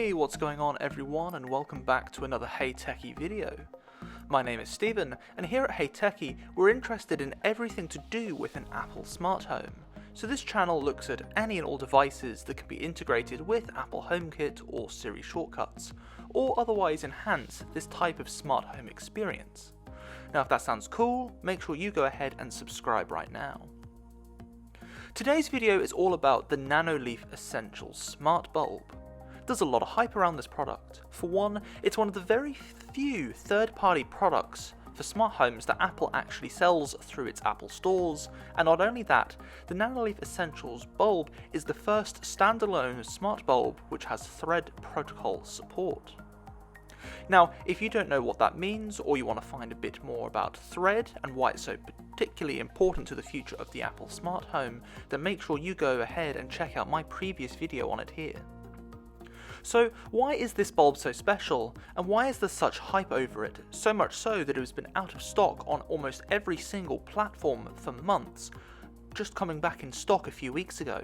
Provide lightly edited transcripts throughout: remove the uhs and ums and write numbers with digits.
Hey, what's going on everyone, and welcome back to another HeyTechi video. My name is Stephen, and here at HeyTechi we're interested in everything to do with an Apple smart home. So this channel looks at any and all devices that can be integrated with Apple HomeKit or Siri shortcuts, or otherwise enhance this type of smart home experience. Now if that sounds cool, make sure you go ahead and subscribe right now. Today's video is all about the Nanoleaf Essentials smart bulb. There's a lot of hype around this product. For one, it's one of the very few third-party products for smart homes that Apple actually sells through its Apple stores, and not only that, the Nanoleaf Essentials bulb is the first standalone smart bulb which has Thread protocol support. Now, if you don't know what that means, or you want to find a bit more about Thread and why it's so particularly important to the future of the Apple smart home, then make sure you go ahead and check out my previous video on it here. So why is this bulb so special, and why is there such hype over it, so much so that it has been out of stock on almost every single platform for months, just coming back in stock a few weeks ago?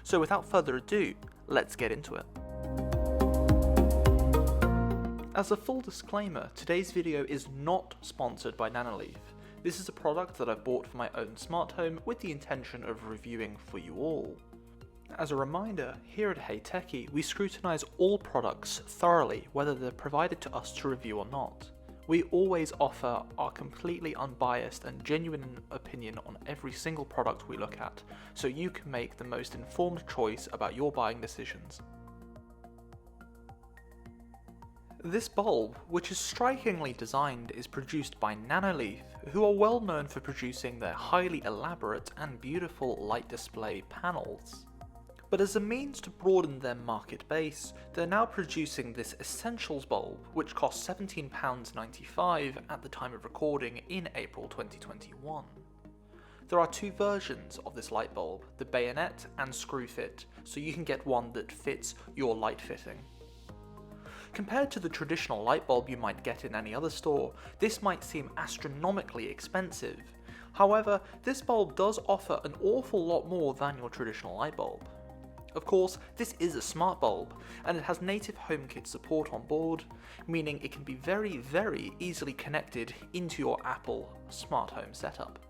So without further ado, let's get into it. As a full disclaimer, today's video is not sponsored by Nanoleaf. This is a product that I've bought for my own smart home with the intention of reviewing for you all. As a reminder, here at HeyTechi we scrutinise all products thoroughly, whether they're provided to us to review or not. We always offer our completely unbiased and genuine opinion on every single product we look at, so you can make the most informed choice about your buying decisions. This bulb, which is strikingly designed, is produced by Nanoleaf, who are well known for producing their highly elaborate and beautiful light display panels. But as a means to broaden their market base, they're now producing this Essentials bulb, which costs £17.95 at the time of recording in April 2021. There are two versions of this light bulb, the bayonet and screw fit, so you can get one that fits your light fitting. Compared to the traditional light bulb you might get in any other store, this might seem astronomically expensive. However, this bulb does offer an awful lot more than your traditional light bulb. Of course, this is a smart bulb, and it has native HomeKit support on board, meaning it can be very easily connected into your Apple smart home setup.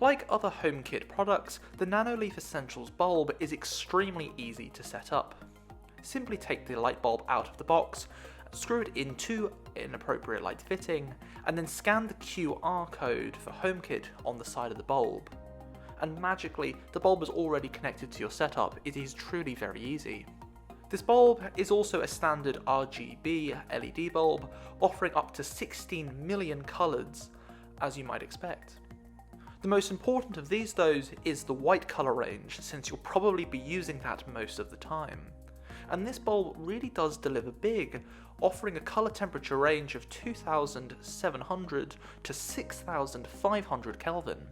Like other HomeKit products, the Nanoleaf Essentials bulb is extremely easy to set up. Simply take the light bulb out of the box, screw it into an appropriate light fitting, and then scan the QR code for HomeKit on the side of the bulb. And magically, the bulb is already connected to your setup. It is truly very easy. This bulb is also a standard RGB LED bulb, offering up to 16 million colours, as you might expect. The most important of these though is the white colour range, since you'll probably be using that most of the time. And this bulb really does deliver big, offering a colour temperature range of 2700 to 6500 Kelvin.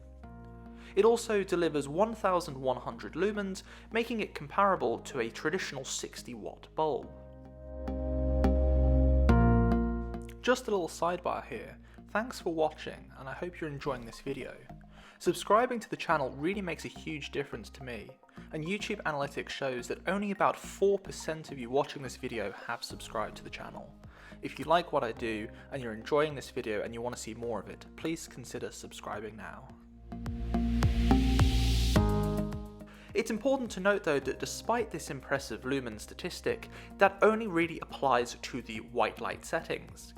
It also delivers 1100 lumens, making it comparable to a traditional 60 watt bulb. Just a little sidebar here, thanks for watching and I hope you're enjoying this video. Subscribing to the channel really makes a huge difference to me, and YouTube analytics shows that only about 4% of you watching this video have subscribed to the channel. If you like what I do and you're enjoying this video and you want to see more of it, please consider subscribing now. It's important to note though that despite this impressive lumen statistic, that only really applies to the white light settings,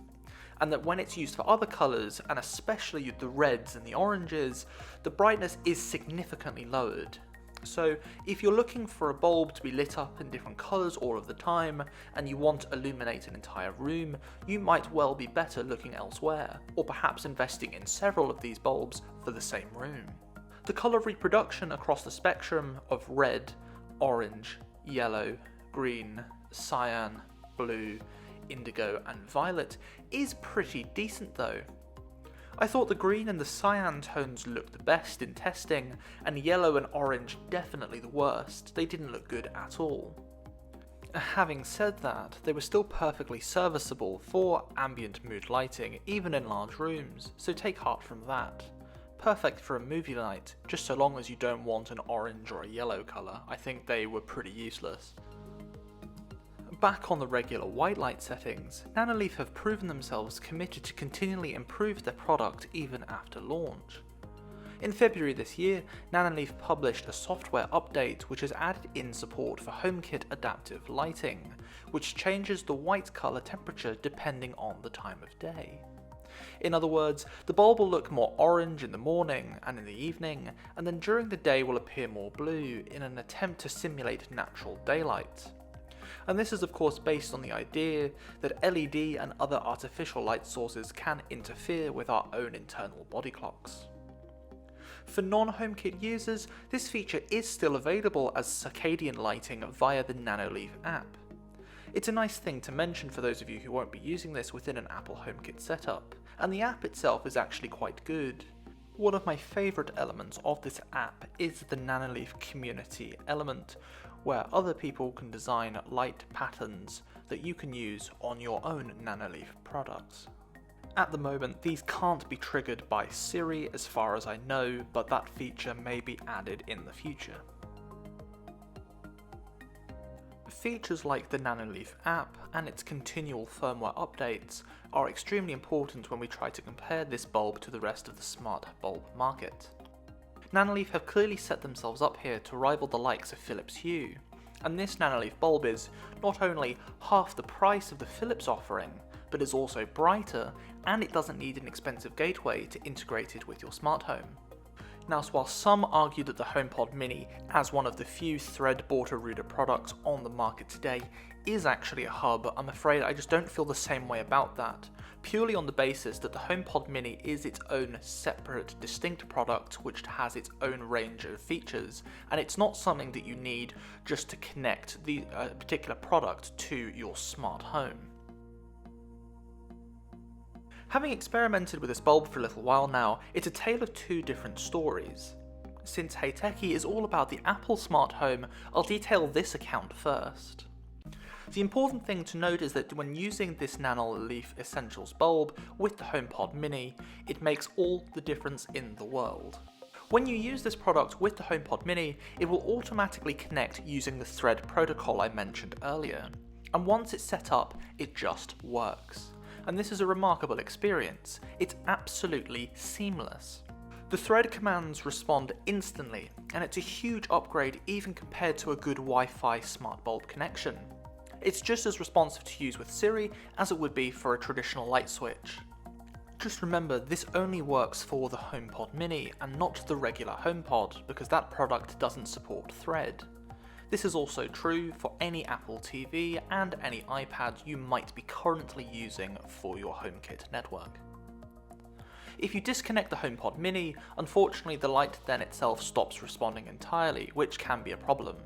and that when it's used for other colours, and especially the reds and the oranges, the brightness is significantly lowered. So if you're looking for a bulb to be lit up in different colours all of the time, and you want to illuminate an entire room, you might well be better looking elsewhere, or perhaps investing in several of these bulbs for the same room. The colour reproduction across the spectrum of red, orange, yellow, green, cyan, blue, indigo and violet is pretty decent though. I thought the green and the cyan tones looked the best in testing, and yellow and orange definitely the worst. They didn't look good at all. Having said that, they were still perfectly serviceable for ambient mood lighting, even in large rooms, so take heart from that. Perfect for a movie night, just so long as you don't want an orange or a yellow colour. I think they were pretty useless. Back on the regular white light settings, Nanoleaf have proven themselves committed to continually improve their product even after launch. In February this year, Nanoleaf published a software update which has added in support for HomeKit adaptive lighting, which changes the white color temperature depending on the time of day. In other words, the bulb will look more orange in the morning and in the evening, and then during the day will appear more blue in an attempt to simulate natural daylight. And this is of course based on the idea that LED and other artificial light sources can interfere with our own internal body clocks. For non-HomeKit users, this feature is still available as circadian lighting via the Nanoleaf app. It's a nice thing to mention for those of you who won't be using this within an Apple HomeKit setup, and the app itself is actually quite good. One of my favourite elements of this app is the Nanoleaf community element, where other people can design light patterns that you can use on your own Nanoleaf products. At the moment, these can't be triggered by Siri as far as I know, but that feature may be added in the future. Features like the Nanoleaf app and its continual firmware updates are extremely important when we try to compare this bulb to the rest of the smart bulb market. Nanoleaf have clearly set themselves up here to rival the likes of Philips Hue, and this Nanoleaf bulb is not only half the price of the Philips offering, but is also brighter, and it doesn't need an expensive gateway to integrate it with your smart home. Now, while some argue that the HomePod Mini, as one of the few thread border reader products on the market today, is actually a hub, I'm afraid I just don't feel the same way about that, purely on the basis that the HomePod Mini is its own separate, distinct product which has its own range of features, and it's not something that you need just to connect the particular product to your smart home. Having experimented with this bulb for a little while now, it's a tale of two different stories. Since HeyTechi is all about the Apple smart home, I'll detail this account first. The important thing to note is that when using this Nanoleaf Essentials bulb with the HomePod Mini, it makes all the difference in the world. When you use this product with the HomePod Mini, it will automatically connect using the Thread protocol I mentioned earlier, and once it's set up, it just works. And this is a remarkable experience. It's absolutely seamless. The Thread commands respond instantly, and it's a huge upgrade even compared to a good Wi-Fi smart bulb connection. It's just as responsive to use with Siri as it would be for a traditional light switch. Just remember, this only works for the HomePod Mini and not the regular HomePod, because that product doesn't support Thread. This is also true for any Apple TV and any iPad you might be currently using for your HomeKit network. If you disconnect the HomePod Mini, unfortunately the light then itself stops responding entirely, which can be a problem.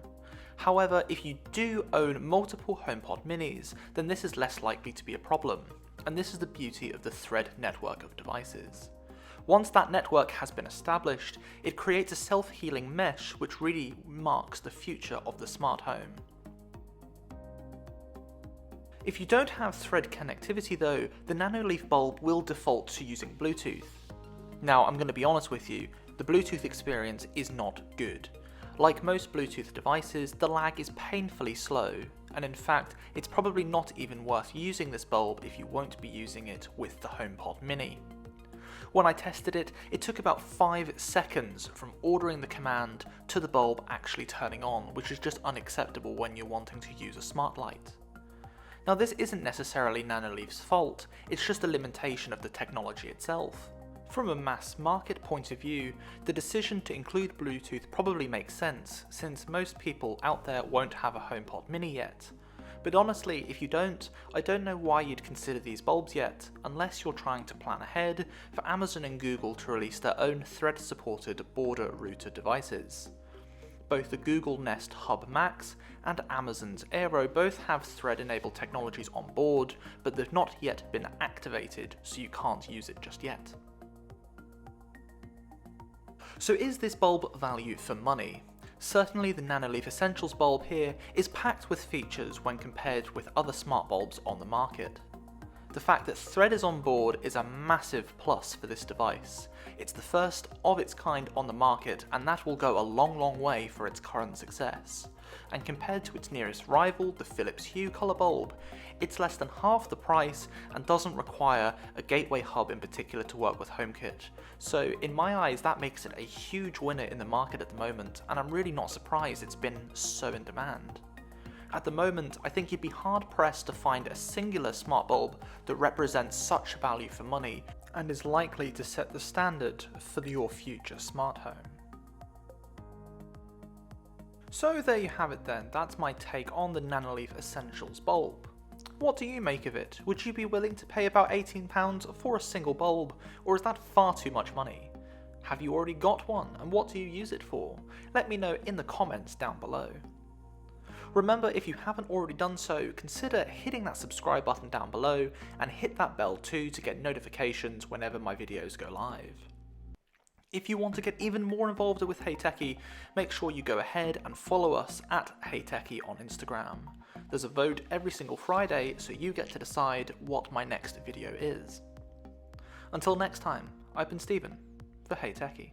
However, if you do own multiple HomePod Minis, then this is less likely to be a problem, and this is the beauty of the Thread network of devices. Once that network has been established, it creates a self-healing mesh which really marks the future of the smart home. If you don't have Thread connectivity though, the Nanoleaf bulb will default to using Bluetooth. Now, I'm going to be honest with you, the Bluetooth experience is not good. Like most Bluetooth devices, the lag is painfully slow, and in fact, it's probably not even worth using this bulb if you won't be using it with the HomePod Mini. When I tested it, it took about 5 seconds from ordering the command to the bulb actually turning on, which is just unacceptable when you're wanting to use a smart light. Now, this isn't necessarily Nanoleaf's fault, it's just a limitation of the technology itself. From a mass market point of view, the decision to include Bluetooth probably makes sense, since most people out there won't have a HomePod Mini yet. But honestly, if you don't, I don't know why you'd consider these bulbs yet, unless you're trying to plan ahead for Amazon and Google to release their own Thread-supported border router devices. Both the Google Nest Hub Max and Amazon's Aero both have Thread-enabled technologies on board, but they've not yet been activated, so you can't use it just yet. So is this bulb value for money? Certainly the Nanoleaf Essentials bulb here is packed with features when compared with other smart bulbs on the market. The fact that Thread is on board is a massive plus for this device. It's the first of its kind on the market, and that will go a long way for its current success. And compared to its nearest rival, the Philips Hue colour bulb, it's less than half the price and doesn't require a gateway hub in particular to work with HomeKit. So in my eyes, that makes it a huge winner in the market at the moment, and I'm really not surprised it's been so in demand. At the moment, I think you'd be hard pressed to find a singular smart bulb that represents such value for money and is likely to set the standard for your future smart home. So there you have it then, that's my take on the Nanoleaf Essentials bulb. What do you make of it? Would you be willing to pay about £18 for a single bulb, or is that far too much money? Have you already got one, and what do you use it for? Let me know in the comments down below. Remember, if you haven't already done so, consider hitting that subscribe button down below and hit that bell too to get notifications whenever my videos go live. If you want to get even more involved with HeyTechi, make sure you go ahead and follow us at HeyTechi on Instagram. There's a vote every single Friday, so you get to decide what my next video is. Until next time, I've been Stephen for HeyTechi.